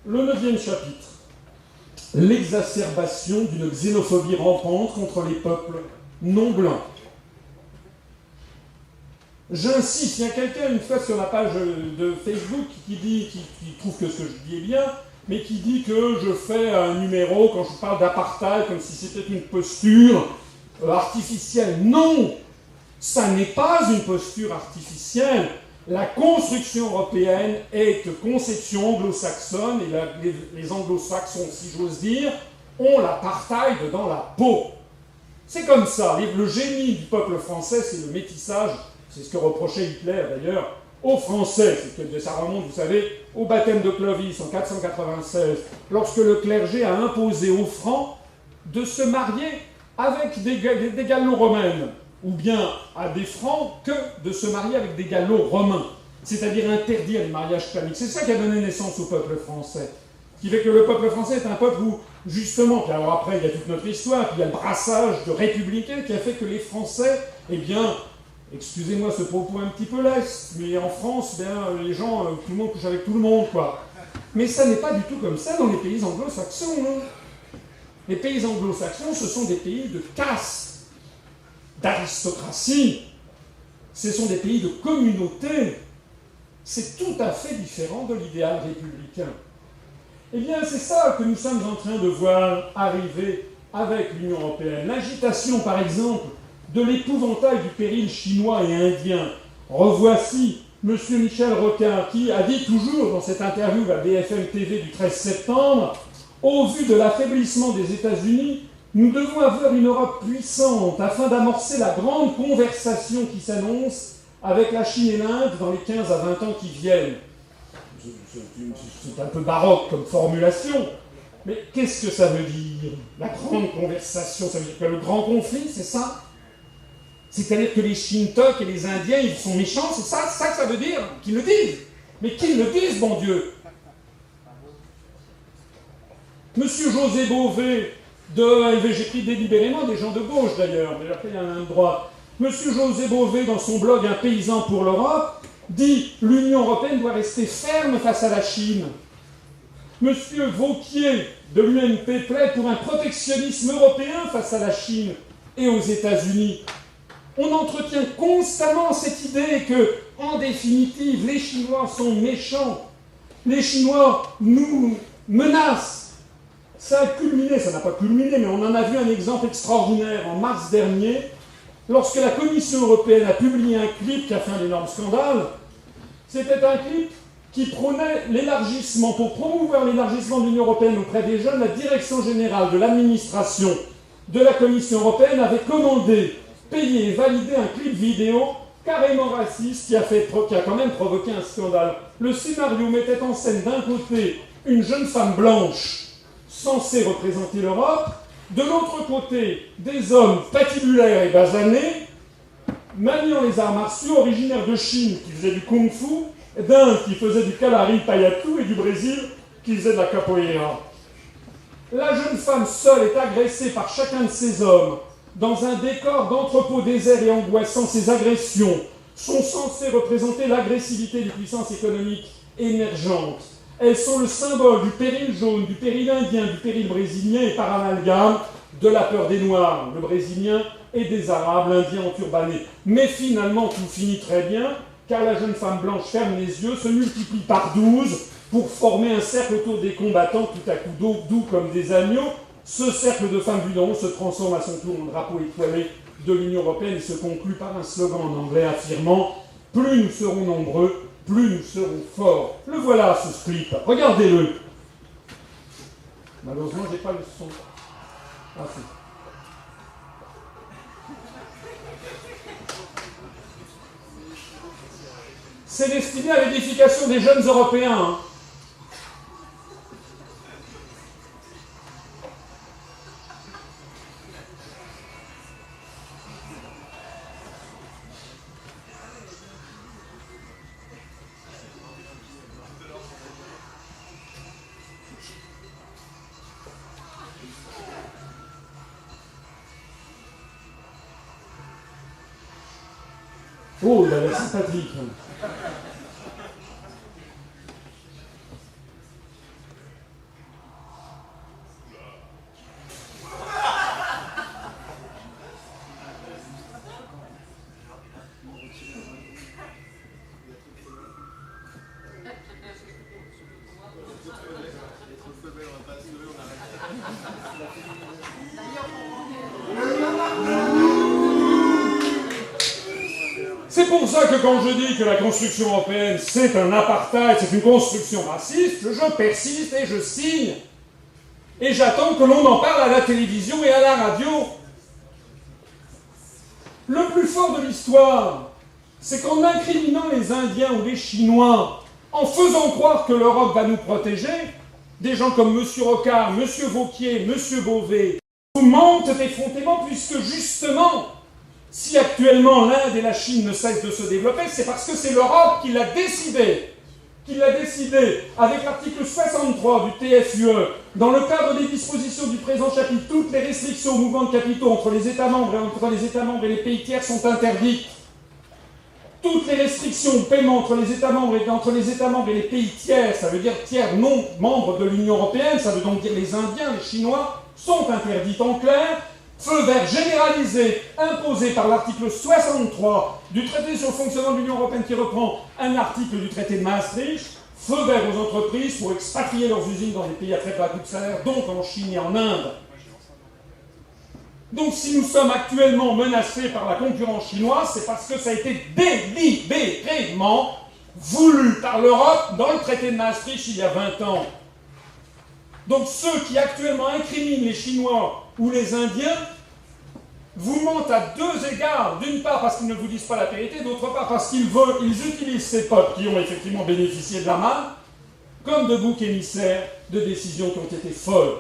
Le 9e chapitre. L'exacerbation d'une xénophobie rampante contre les peuples non blancs. J'insiste, il y a quelqu'un une fois sur la page de Facebook qui trouve que ce que je dis est bien, mais qui dit que je fais un numéro quand je parle d'apartheid comme si c'était une posture artificielle. Non, ça n'est pas une posture artificielle. La construction européenne est conception anglo-saxonne, et les anglo-saxons, si j'ose dire, ont l'apartheid dans la peau. C'est comme ça. Le génie du peuple français, c'est le métissage. C'est ce que reprochait Hitler, d'ailleurs, aux Français. Ça remonte, vous savez, au baptême de Clovis en 496, lorsque le clergé a imposé aux Francs de se marier avec des gallo-romaines, ou bien à des Francs que de se marier avec des gallo-romains, c'est-à-dire interdire les mariages claniques. C'est ça qui a donné naissance au peuple français. Ce qui fait que le peuple français est un peuple où, justement, puis alors après, il y a toute notre histoire, puis il y a le brassage de républicains qui a fait que les Français, eh bien, excusez-moi ce propos un petit peu leste, mais en France, bien, les gens, tout le monde couche avec tout le monde, quoi. Mais ça n'est pas du tout comme ça dans les pays anglo-saxons. Hein. Les pays anglo-saxons, ce sont des pays de caste, d'aristocratie. Ce sont des pays de communauté. C'est tout à fait différent de l'idéal républicain. Eh bien, c'est ça que nous sommes en train de voir arriver avec l'Union européenne. L'agitation, par exemple, de l'épouvantail du péril chinois et indien. Revoici M. Michel Rocard qui a dit toujours dans cette interview à BFM TV du 13 septembre, au vu de l'affaiblissement des États-Unis, nous devons avoir une Europe puissante afin d'amorcer la grande conversation qui s'annonce avec la Chine et l'Inde dans les 15 à 20 ans qui viennent. C'est un peu baroque comme formulation, mais qu'est-ce que ça veut dire? La grande conversation, ça veut dire que le grand conflit, c'est ça? C'est-à-dire que les Shintok et les Indiens, ils sont méchants, c'est ça que ça veut dire? Qu'ils le disent. Mais qu'ils le disent, bon Dieu. Monsieur José Bové, j'ai pris délibérément des gens de gauche d'ailleurs, mais après il y en a un de droite. Monsieur José Bové, dans son blog Un paysan pour l'Europe, dit « L'Union européenne doit rester ferme face à la Chine ». Monsieur Vauquier, de l'UMP, plaide pour un protectionnisme européen face à la Chine et aux États-Unis. On entretient constamment cette idée que, en définitive, les Chinois sont méchants. Les Chinois nous menacent. Ça a culminé, ça n'a pas culminé, mais on en a vu un exemple extraordinaire en mars dernier, lorsque la Commission européenne a publié un clip qui a fait un énorme scandale. C'était un clip qui prônait l'élargissement. Pour promouvoir l'élargissement de l'Union européenne auprès des jeunes, la Direction générale de l'administration de la Commission européenne avait commandé, payé et validé un clip vidéo carrément raciste qui a quand même provoqué un scandale. Le scénario mettait en scène d'un côté une jeune femme blanche censée représenter l'Europe, de l'autre côté des hommes patibulaires et basanés, maniant les arts martiaux, originaires de Chine qui faisaient du kung-fu, d'Inde qui faisait du kalari payatu et du Brésil qui faisait de la capoeira. La jeune femme seule est agressée par chacun de ces hommes dans un décor d'entrepôt désert et angoissant. Ces agressions sont censées représenter l'agressivité des puissances économiques émergentes. Elles sont le symbole du péril jaune, du péril indien, du péril brésilien et par amalgame de la peur des Noirs, le Brésilien, et des Arabes, l'Indien enturbané. Mais finalement, tout finit très bien, car la jeune femme blanche ferme les yeux, se multiplie par 12 pour former un cercle autour des combattants, tout à coup doux comme des agneaux. Ce cercle de femmes vues d'en haut se transforme à son tour en drapeau étoilé de l'Union européenne et se conclut par un slogan en anglais affirmant « Plus nous serons nombreux, plus nous serons forts ». Le voilà, ce clip. Regardez-le. Malheureusement, j'ai pas le son. Ah, si. C'est destiné à l'édification des jeunes Européens. Hein. Oh, il a l'air sympathique. C'est pour ça que quand je dis que la construction européenne, c'est un apartheid, c'est une construction raciste, je persiste et je signe. Et j'attends que l'on en parle à la télévision et à la radio. Le plus fort de l'histoire, c'est qu'en incriminant les Indiens ou les Chinois, en faisant croire que l'Europe va nous protéger, des gens comme M. Rocard, M. Vauquier, M. Beauvais, vous mentent effrontément puisque justement, si actuellement l'Inde et la Chine ne cessent de se développer, c'est parce que c'est l'Europe qui l'a décidé. Avec l'article 63 du TFUE, dans le cadre des dispositions du présent chapitre, toutes les restrictions au mouvement de capitaux entre les États membres et les pays tiers sont interdites. Toutes les restrictions au paiement entre les États membres et les pays tiers, ça veut dire tiers non membres de l'Union européenne, ça veut donc dire les Indiens, les Chinois, sont interdites. En clair, feu vert généralisé imposé par l'article 63 du traité sur le fonctionnement de l'Union européenne qui reprend un article du traité de Maastricht, feu vert aux entreprises pour expatrier leurs usines dans des pays à très bas coût de salaire, donc en Chine et en Inde. Donc si nous sommes actuellement menacés par la concurrence chinoise, c'est parce que ça a été délibérément voulu par l'Europe dans le traité de Maastricht il y a 20 ans. Donc ceux qui actuellement incriminent les Chinois ou les Indiens vous mentent à deux égards. D'une part parce qu'ils ne vous disent pas la vérité, d'autre part parce qu'ils utilisent ces peuples qui ont effectivement bénéficié de la manne comme de boucs émissaires de décisions qui ont été folles.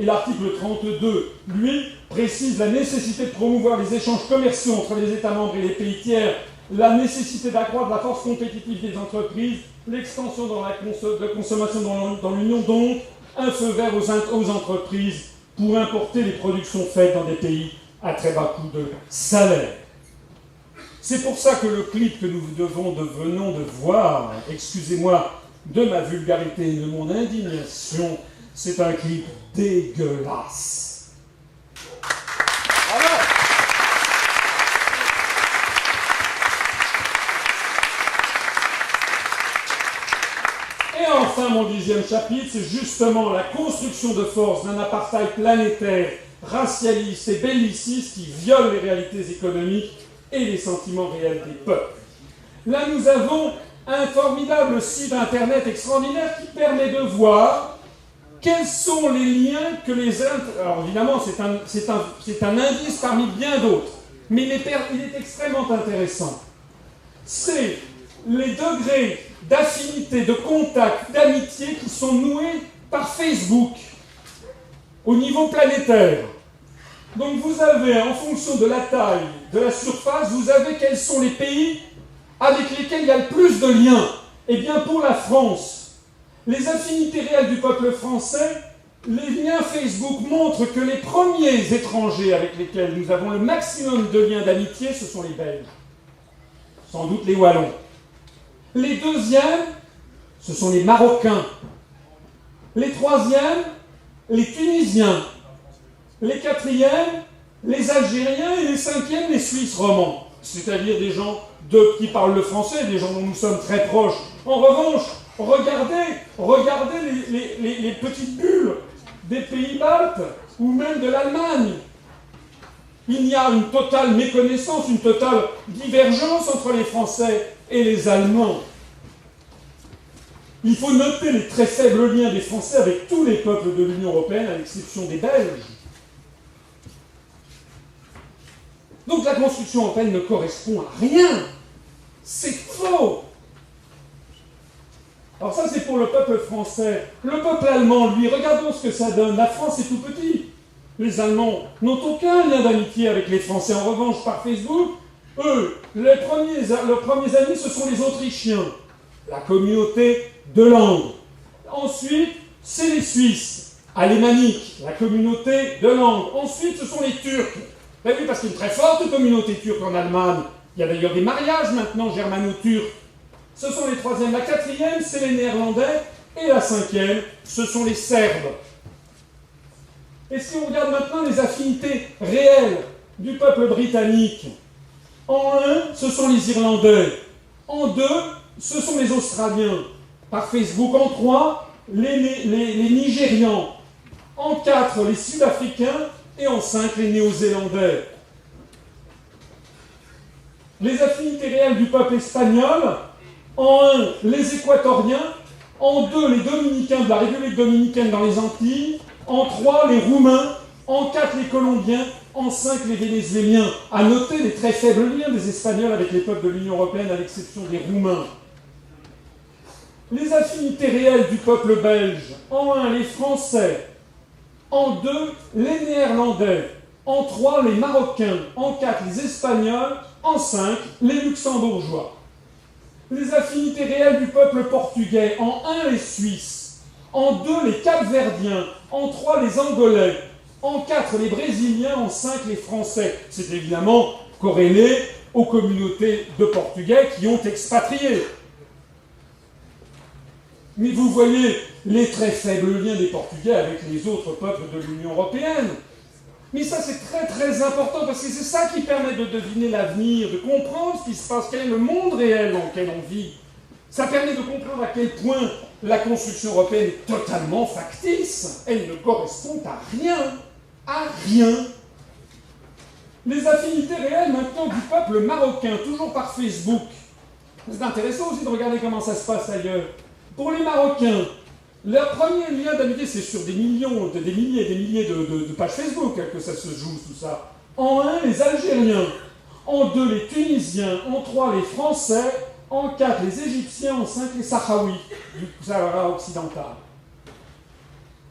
Et l'article 32, lui, précise la nécessité de promouvoir les échanges commerciaux entre les États membres et les pays tiers, la nécessité d'accroître la force compétitive des entreprises, l'extension de la consommation dans l'Union, donc un feu vert aux entreprises pour importer les productions faites dans des pays à très bas coût de salaire. C'est pour ça que le clip que nous venons de voir, excusez-moi de ma vulgarité et de mon indignation, c'est un clip dégueulasse. Voilà. Et enfin, mon 10e chapitre, c'est justement la construction de force d'un apartheid planétaire, racialiste et belliciste qui viole les réalités économiques et les sentiments réels des peuples. Là, nous avons un formidable site internet extraordinaire qui permet de voir quels sont les liens que les Indes... Alors évidemment, c'est un indice parmi bien d'autres, mais il est extrêmement intéressant. C'est les degrés d'affinité, de contact, d'amitié qui sont noués par Facebook au niveau planétaire. Donc vous avez, en fonction de la taille, de la surface, vous avez quels sont les pays avec lesquels il y a le plus de liens. Eh bien, pour la France, les affinités réelles du peuple français, les liens Facebook montrent que les premiers étrangers avec lesquels nous avons le maximum de liens d'amitié, ce sont les Belges. Sans doute les Wallons. Les deuxièmes, ce sont les Marocains. Les troisièmes, les Tunisiens. Les quatrièmes, les Algériens, et les cinquièmes, les Suisses romands. C'est-à-dire des gens qui parlent le français, des gens dont nous sommes très proches. En revanche, regardez les petites bulles des pays baltes, ou même de l'Allemagne. Il y a une totale méconnaissance, une totale divergence entre les Français et les Allemands. Il faut noter les très faibles liens des Français avec tous les peuples de l'Union européenne, à l'exception des Belges. Donc la construction européenne ne correspond à rien. C'est faux. Alors ça, c'est pour le peuple français. Le peuple allemand, lui, regardons ce que ça donne. La France est tout petit. Les Allemands n'ont aucun lien d'amitié avec les Français. En revanche, par Facebook, eux, leurs premiers amis, ce sont les Autrichiens. La communauté de langue. Ensuite, c'est les Suisses, alémaniques, la communauté de langue. Ensuite, ce sont les Turcs. Ben oui, parce qu'il y a une très forte communauté turque en Allemagne. Il y a d'ailleurs des mariages maintenant germano-turcs. Ce sont les troisièmes. La quatrième, c'est les Néerlandais. Et la cinquième, ce sont les Serbes. Et si on regarde maintenant les affinités réelles du peuple britannique, en un, ce sont les Irlandais. En deux, ce sont les Australiens. Par Facebook, en trois, les Nigérians, en 4 les Sud-Africains et en 5 les Néo-Zélandais. Les affinités réelles du peuple espagnol, en 1 les Équatoriens, en 2 les Dominicains de la République dominicaine dans les Antilles, en 3 les Roumains, en 4 les Colombiens, en 5 les Vénézuéliens. À noter les très faibles liens des Espagnols avec les peuples de l'Union européenne, à l'exception des Roumains. Les affinités réelles du peuple belge, en 1 les Français, en 2 les Néerlandais, en 3 les Marocains, en 4 les Espagnols, en 5 les Luxembourgeois. Les affinités réelles du peuple portugais, en 1 les Suisses, en 2 les Capverdiens, en 3 les Angolais, en 4 les Brésiliens, en 5 les Français. C'est évidemment corrélé aux communautés de Portugais qui ont expatrié. Mais vous voyez les très faibles liens des Portugais avec les autres peuples de l'Union européenne. Mais ça, c'est très très important, parce que c'est ça qui permet de deviner l'avenir, de comprendre ce qui se passe, quel est le monde réel dans lequel on vit. Ça permet de comprendre à quel point la construction européenne est totalement factice. Elle ne correspond à rien. À rien. Les affinités réelles maintenant du peuple marocain, toujours par Facebook. C'est intéressant aussi de regarder comment ça se passe ailleurs. Pour les Marocains, leur premier lien d'amitié, c'est sur des milliers et des milliers de pages Facebook que ça se joue, tout ça. En 1, les Algériens. En 2, les Tunisiens. En 3, les Français. En 4, les Égyptiens. En 5, les Sahraouis du Sahara occidental.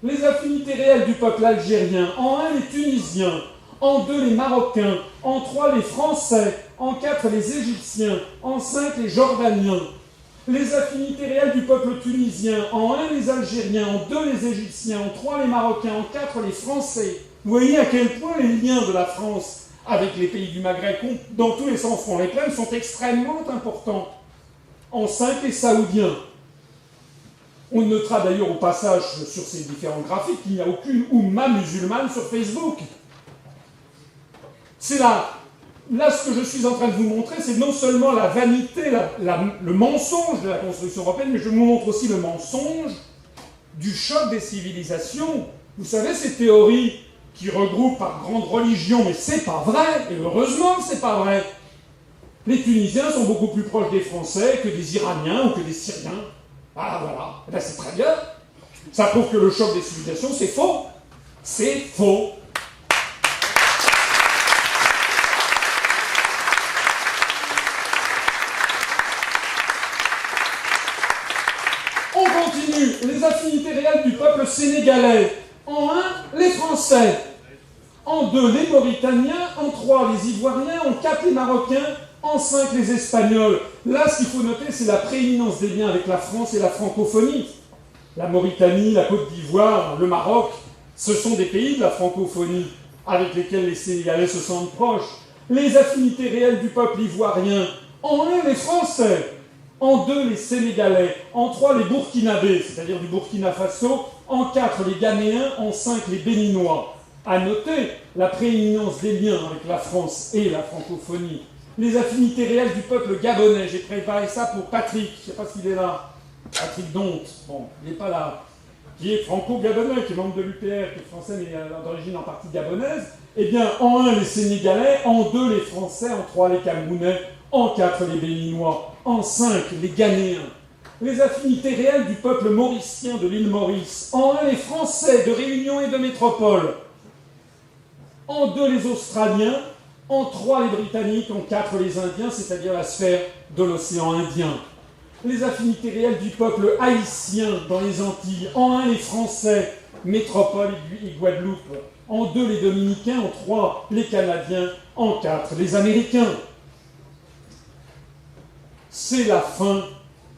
Les affinités réelles du peuple algérien. En 1, les Tunisiens. En 2, les Marocains. En 3, les Français. En 4, les Égyptiens. En 5, les Jordaniens. Les affinités réelles du peuple tunisien, en 1 les Algériens, en 2 les Égyptiens, en 3 les Marocains, en 4 les Français. Vous voyez à quel point les liens de la France avec les pays du Maghreb, dans tous les sens font les plaines, sont extrêmement importants. En 5 les Saoudiens. On notera d'ailleurs au passage sur ces différents graphiques qu'il n'y a aucune Oumma musulmane sur Facebook. C'est là. Là, ce que je suis en train de vous montrer, c'est non seulement la vanité, le mensonge de la construction européenne, mais je vous montre aussi le mensonge du choc des civilisations. Vous savez, ces théories qui regroupent par grandes religions, mais c'est pas vrai, et heureusement que c'est pas vrai. Les Tunisiens sont beaucoup plus proches des Français que des Iraniens ou que des Syriens. Ah, voilà. Eh bien, c'est très bien. Ça prouve que le choc des civilisations, c'est faux. C'est faux. Les affinités réelles du peuple sénégalais. En 1, les Français. En 2, les Mauritaniens. En 3, les Ivoiriens. En 4, les Marocains. En 5, les Espagnols. Là, ce qu'il faut noter, c'est la prééminence des liens avec la France et la francophonie. La Mauritanie, la Côte d'Ivoire, le Maroc, ce sont des pays de la francophonie avec lesquels les Sénégalais se sentent proches. Les affinités réelles du peuple ivoirien. En 1, les Français. En 2, les Sénégalais. En 3, les Burkinabés, c'est-à-dire du Burkina Faso. En 4, les Ghanéens. En 5, les Béninois. À noter la prééminence des liens avec la France et la francophonie. Les affinités réelles du peuple gabonais. J'ai préparé ça pour Patrick. Je ne sais pas s'il est là. Patrick Donte. Bon, il n'est pas là. Qui est franco-gabonais, qui est membre de l'UPR, qui est français, mais d'origine en partie gabonaise. Eh bien, en 1, les Sénégalais. En 2, les Français. En 3, les Camerounais. En 4, les Béninois. En 5, les Ghanéens. Les affinités réelles du peuple mauricien de l'île Maurice. En 1, les Français de Réunion et de Métropole. En 2, les Australiens. En 3, les Britanniques. En 4, les Indiens, c'est-à-dire la sphère de l'océan Indien. Les affinités réelles du peuple haïtien dans les Antilles. En 1, les Français, Métropole et Guadeloupe. En 2, les Dominicains. En 3, les Canadiens. En 4, les Américains. C'est la fin,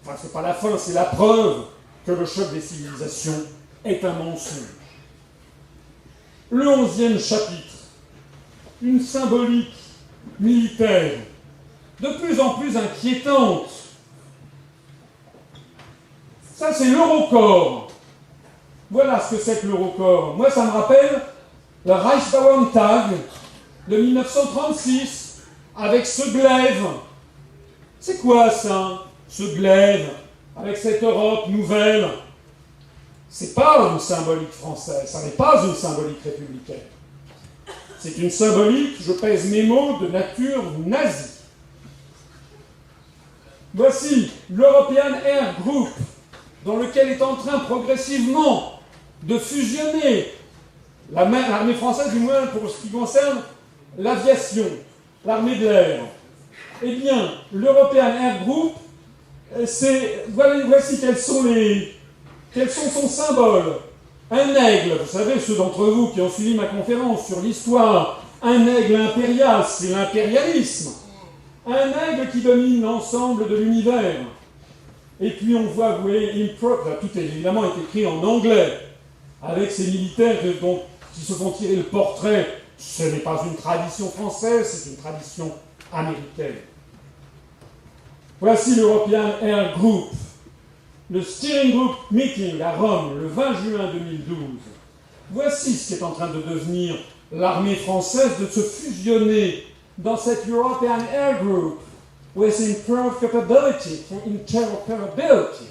enfin c'est pas la fin, c'est la preuve que le choc des civilisations est un mensonge. Le 11e chapitre, une symbolique militaire de plus en plus inquiétante. Ça c'est l'Eurocorps. Voilà ce que c'est que l'Eurocorps. Moi ça me rappelle le Reichsbauerntag de 1936 avec ce glaive. C'est quoi ça, ce glaive, avec cette Europe nouvelle? c'est pas une symbolique française, ça n'est pas une symbolique républicaine. C'est une symbolique, je pèse mes mots, de nature nazie. Voici l'European Air Group, dans lequel est en train progressivement de fusionner l'armée française, du moins pour ce qui concerne l'aviation, l'armée de l'air. Eh bien, l'European Air Group, voici quels sont son symbole. Un aigle, vous savez, ceux d'entre vous qui ont suivi ma conférence sur l'histoire, un aigle impérial, c'est l'impérialisme. Un aigle qui domine l'ensemble de l'univers. Et puis on voit, vous voyez, tout évidemment est écrit en anglais, avec ces militaires qui se font tirer le portrait. Ce n'est pas une tradition française, c'est une tradition américaine. Voici l'European Air Group, le Steering Group Meeting à Rome, le 20 juin 2012. Voici ce qui est en train de devenir l'armée française, de se fusionner dans cette European Air Group, with improved capability for interoperability.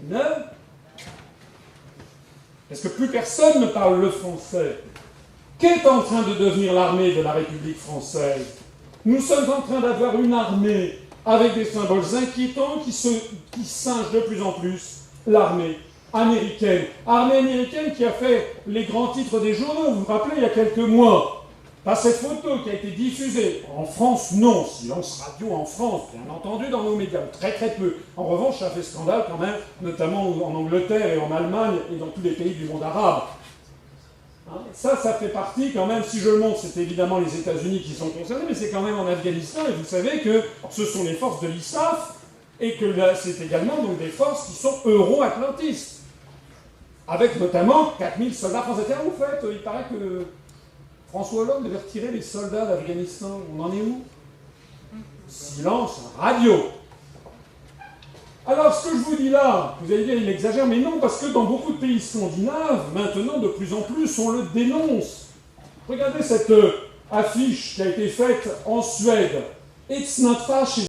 Non? Parce que plus personne ne parle le français. Qu'est en train de devenir l'armée de la République française? Nous sommes en train d'avoir une armée avec des symboles inquiétants qui singent de plus en plus l'armée américaine. Armée américaine qui a fait les grands titres des journaux, vous vous rappelez, il y a quelques mois. Par cette photo qui a été diffusée. En France, non. Silence radio en France, bien entendu, dans nos médias. Très très peu. En revanche, ça fait scandale quand même, notamment en Angleterre et en Allemagne et dans tous les pays du monde arabe. Hein, ça fait partie quand même, si je le montre, c'est évidemment les États-Unis qui sont concernés, mais c'est quand même en Afghanistan, et vous savez que ce sont les forces de l'ISAF, et que c'est également donc des forces qui sont euro-atlantistes, avec notamment 4000 soldats français. Tiens, au fait, il paraît que François Hollande devait retirer les soldats d'Afghanistan. On en est où? Silence radio. Alors, ce que je vous dis là, vous allez dire, il exagère, mais non, parce que dans beaucoup de pays scandinaves, maintenant, de plus en plus, on le dénonce. Regardez cette affiche qui a été faite en Suède. It's not fascism.